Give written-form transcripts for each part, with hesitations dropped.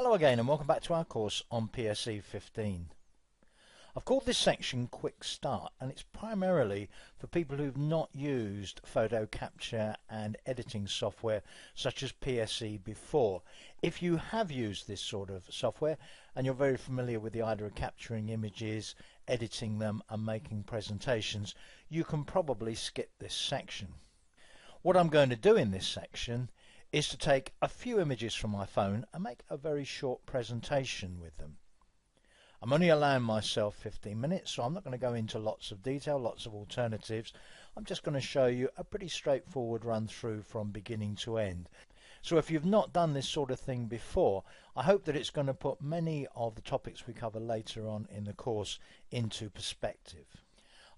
Hello again and welcome back to our course on PSE 15. I've called this section Quick Start, and it's primarily for people who've not used photo capture and editing software such as PSE before. If you have used this sort of software and you're very familiar with the idea of capturing images, editing them and making presentations, you can probably skip this section. What I'm going to do in this section is to take a few images from my phone and make a very short presentation with them. I'm only allowing myself 15 minutes, so I'm not going to go into lots of detail, lots of alternatives. I'm just going to show you a pretty straightforward run through from beginning to end. So if you've not done this sort of thing before, I hope that it's going to put many of the topics we cover later on in the course into perspective.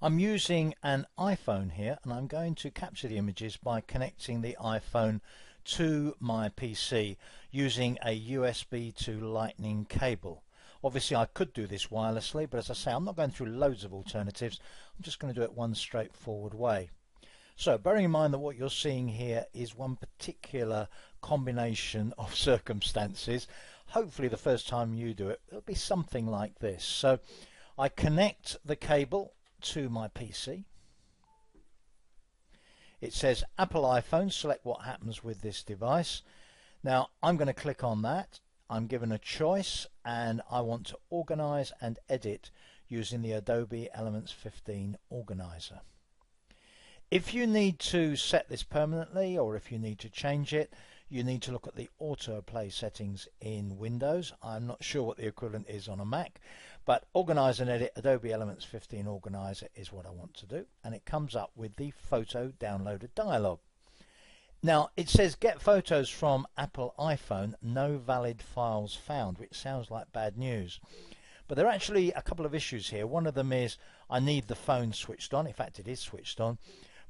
I'm using an iPhone here, and I'm going to capture the images by connecting the iPhone to my PC using a USB to Lightning cable. Obviously I could do this wirelessly, but as I say, I'm not going through loads of alternatives. I'm just going to do it one straightforward way. So bearing in mind that what you're seeing here is one particular combination of circumstances, hopefully the first time you do it, it'll be something like this. So I connect the cable to my PC. It says Apple iPhone, select what happens with this device. Now I'm going to click on that. I'm given a choice and I want to organize and edit using the Adobe Elements 15 organizer. If you need to set this permanently or if you need to change it, you need to look at the autoplay settings in Windows. I'm not sure what the equivalent is on a Mac, but organize and edit Adobe Elements 15 organizer is what I want to do, and it comes up with the photo downloaded dialog. Now it says get photos from Apple iPhone, no valid files found, which sounds like bad news. But there are actually a couple of issues here. One of them is I need the phone switched on. In fact, it is switched on,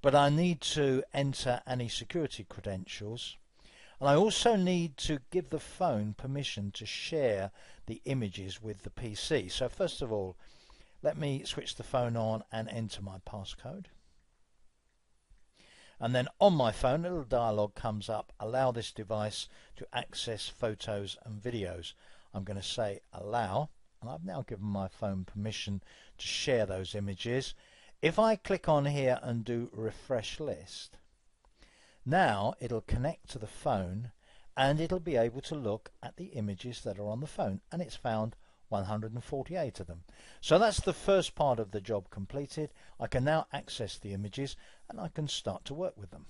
but I need to enter any security credentials. And I also need to give the phone permission to share the images with the PC. So first of all, let me switch the phone on and enter my passcode. And then on my phone, a little dialog comes up, allow this device to access photos and videos. I'm going to say allow, and I've now given my phone permission to share those images. If I click on here and do refresh list, now it'll connect to the phone and it'll be able to look at the images that are on the phone, and it's found 148 of them. So that's the first part of the job completed. I can now access the images and I can start to work with them.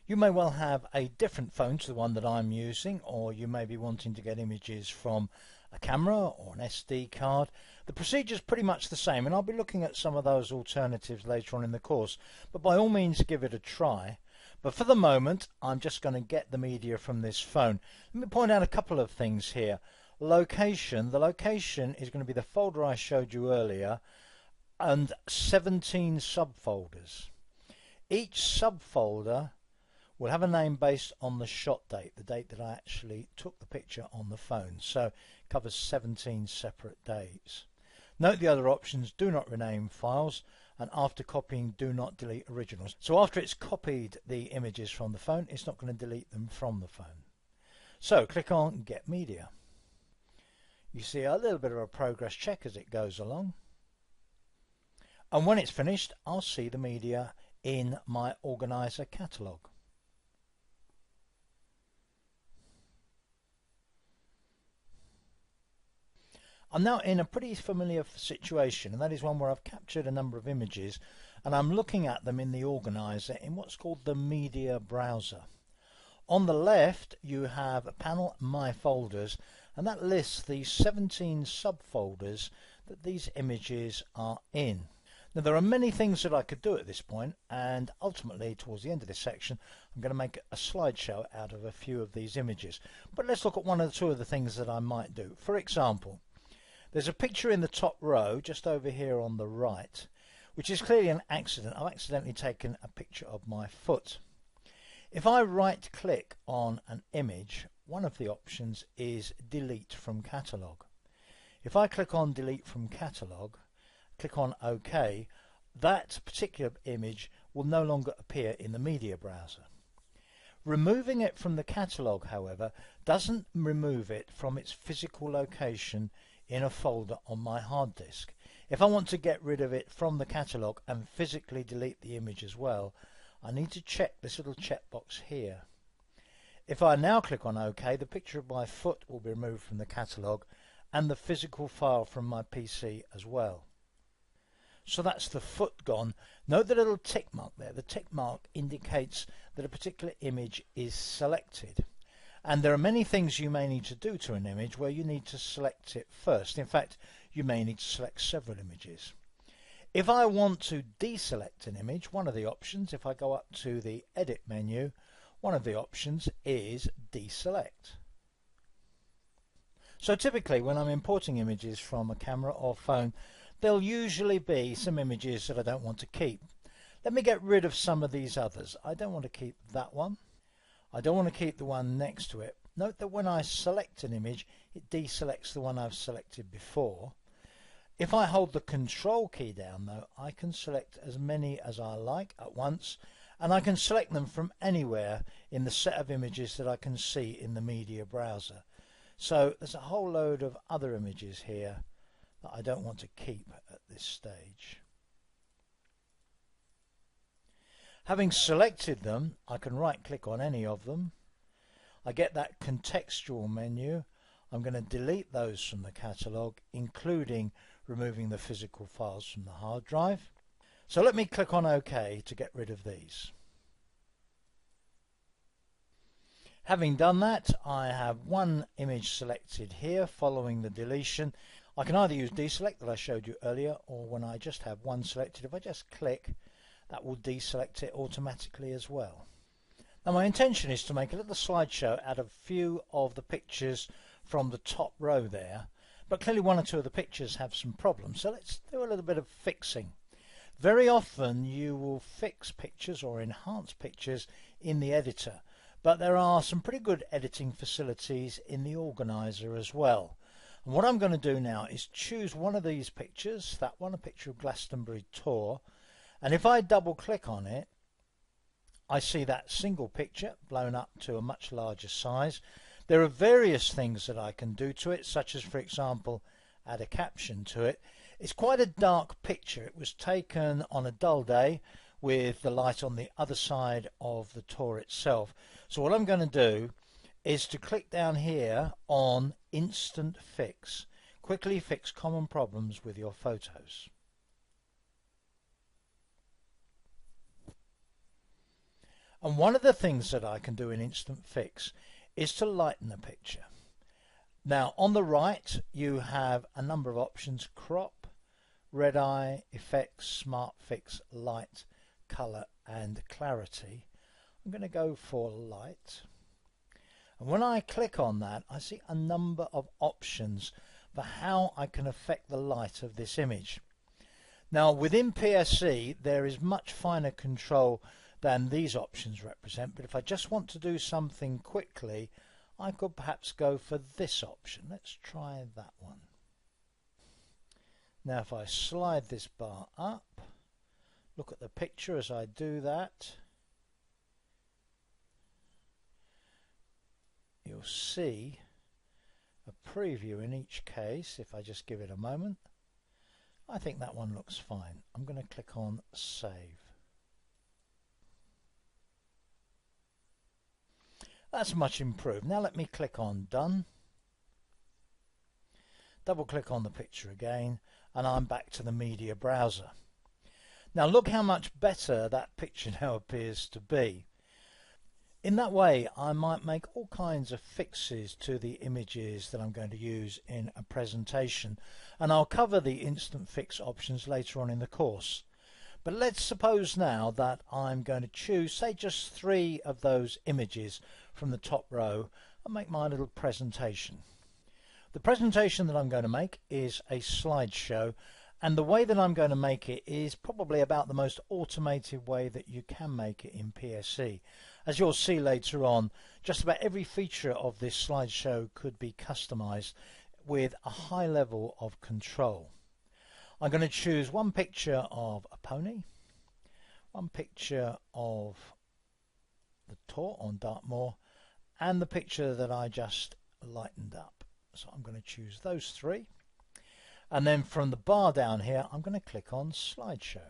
You may well have a different phone to the one that I'm using, or you may be wanting to get images from a camera or an SD card. The procedure is pretty much the same, and I'll be looking at some of those alternatives later on in the course, but by all means give it a try. But for the moment I'm just going to get the media from this phone. Let me point out a couple of things here. Location, the location is going to be the folder I showed you earlier and 17 subfolders. Each subfolder will have a name based on the shot date, the date that I actually took the picture on the phone. So it covers 17 separate days. Note the other options: do not rename files, and after copying do not delete originals. So after it's copied the images from the phone, it's not going to delete them from the phone. So click on Get Media. You see a little bit of a progress check as it goes along, and when it's finished I'll see the media in my organizer catalog. I'm now in a pretty familiar situation, and that is one where I've captured a number of images and I'm looking at them in the organizer in what's called the media browser. On the left you have a panel, My Folders, and that lists the 17 subfolders that these images are in. Now there are many things that I could do at this point, and ultimately towards the end of this section I'm going to make a slideshow out of a few of these images. But let's look at one or two of the things that I might do. For example, there's a picture in the top row just over here on the right, which is clearly an accident. I've accidentally taken a picture of my foot. If I right click on an image, one of the options is delete from catalog. If I click on delete from catalog, click on OK, that particular image will no longer appear in the media browser. Removing it from the catalogue, however, doesn't remove it from its physical location in a folder on my hard disk. If I want to get rid of it from the catalogue and physically delete the image as well, I need to check this little checkbox here. If I now click on OK, the picture of my foot will be removed from the catalogue and the physical file from my PC as well. So that's the foot gone. Note the little tick mark there. The tick mark indicates that a particular image is selected. And there are many things you may need to do to an image where you need to select it first. In fact, you may need to select several images. If I want to deselect an image, one of the options, if I go up to the Edit menu, one of the options is Deselect. So typically when I'm importing images from a camera or phone, there'll usually be some images that I don't want to keep. Let me get rid of some of these others. I don't want to keep that one. I don't want to keep the one next to it. Note that when I select an image, it deselects the one I've selected before. If I hold the Control key down though, I can select as many as I like at once, and I can select them from anywhere in the set of images that I can see in the media browser. So there's a whole load of other images here that I don't want to keep at this stage. Having selected them, I can right click on any of them. I get that contextual menu. I'm going to delete those from the catalogue, including removing the physical files from the hard drive. So let me click on OK to get rid of these. Having done that, I have one image selected here following the deletion. I can either use deselect that I showed you earlier, or when I just have one selected, if I just click, that will deselect it automatically as well. Now my intention is to make a little slideshow out of a few of the pictures from the top row there, but clearly one or two of the pictures have some problems, so let's do a little bit of fixing. Very often you will fix pictures or enhance pictures in the editor, but there are some pretty good editing facilities in the organizer as well. And what I'm going to do now is choose one of these pictures, that one, a picture of Glastonbury Tour, and if I double click on it, I see that single picture blown up to a much larger size. There are various things that I can do to it, such as, for example, add a caption to it. It's quite a dark picture. It was taken on a dull day with the light on the other side of the tour itself. So what I'm going to do is to click down here on Instant Fix. Quickly fix common problems with your photos. And one of the things that I can do in Instant Fix is to lighten a picture. Now on the right you have a number of options: crop, red eye, effects, smart fix, light, color and clarity. I'm going to go for light, and when I click on that I see a number of options for how I can affect the light of this image. Now within PSC there is much finer control than these options represent, but if I just want to do something quickly, I could perhaps go for this option. Let's try that one. Now if I slide this bar up, look at the picture as I do that, you'll see a preview in each case. If I just give it a moment, I think that one looks fine. I'm going to click on Save. That's much improved. Now let me click on Done. Double click on the picture again, and I'm back to the media browser. Now look how much better that picture now appears to be. In that way I might make all kinds of fixes to the images that I'm going to use in a presentation, and I'll cover the instant fix options later on in the course. But let's suppose now that I'm going to choose, say, just 3 of those images from the top row and make my little presentation. The presentation that I'm going to make is a slideshow, and the way that I'm going to make it is probably about the most automated way that you can make it in PSC. As you'll see later on, just about every feature of this slideshow could be customized with a high level of control. I'm going to choose one picture of a pony, one picture of the tour on Dartmoor, and the picture that I just lightened up. So I'm going to choose those three. And then from the bar down here, I'm going to click on Slideshow.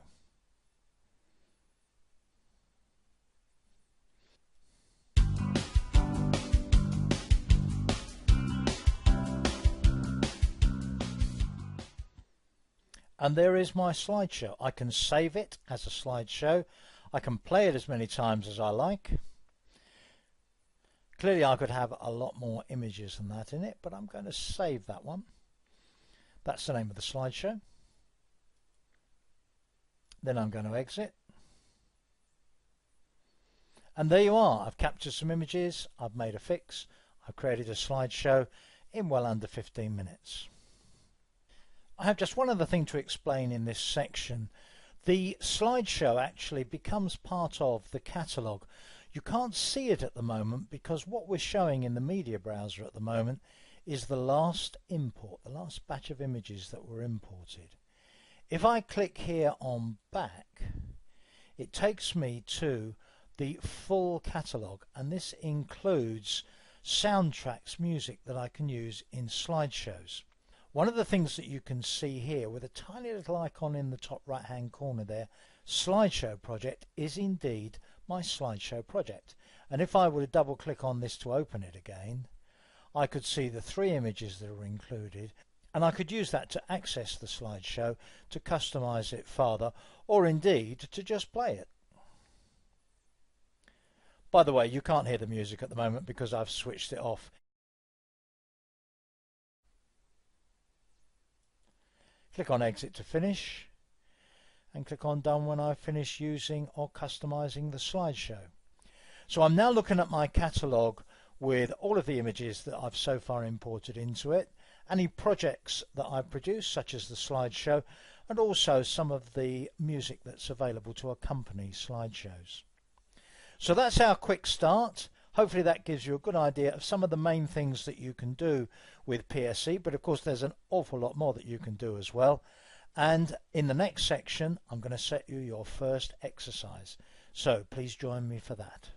And there is my slideshow. I can save it as a slideshow. I can play it as many times as I like. Clearly I could have a lot more images than that in it, but I'm going to save that one. That's the name of the slideshow. Then I'm going to exit. And there you are. I've captured some images, I've made a fix, I've created a slideshow in well under 15 minutes. I have just one other thing to explain in this section. The slideshow actually becomes part of the catalogue. You can't see it at the moment because what we're showing in the media browser at the moment is the last import, the last batch of images that were imported. If I click here on back, it takes me to the full catalogue, and this includes soundtracks, music that I can use in slideshows. One of the things that you can see here with a tiny little icon in the top right hand corner there, slideshow project, is indeed my slideshow project. And if I were to double click on this to open it again, I could see the 3 images that are included, and I could use that to access the slideshow, to customize it further, or indeed to just play it. By the way, you can't hear the music at the moment because I've switched it off. Click on exit to finish, and click on done when I finish using or customizing the slideshow. So I'm now looking at my catalogue with all of the images that I've so far imported into it, any projects that I've produced such as the slideshow, and also some of the music that's available to accompany slideshows. So that's our quick start. Hopefully that gives you a good idea of some of the main things that you can do with PSE, but of course there's an awful lot more that you can do as well. And in the next section, I'm going to set you your first exercise. So please join me for that.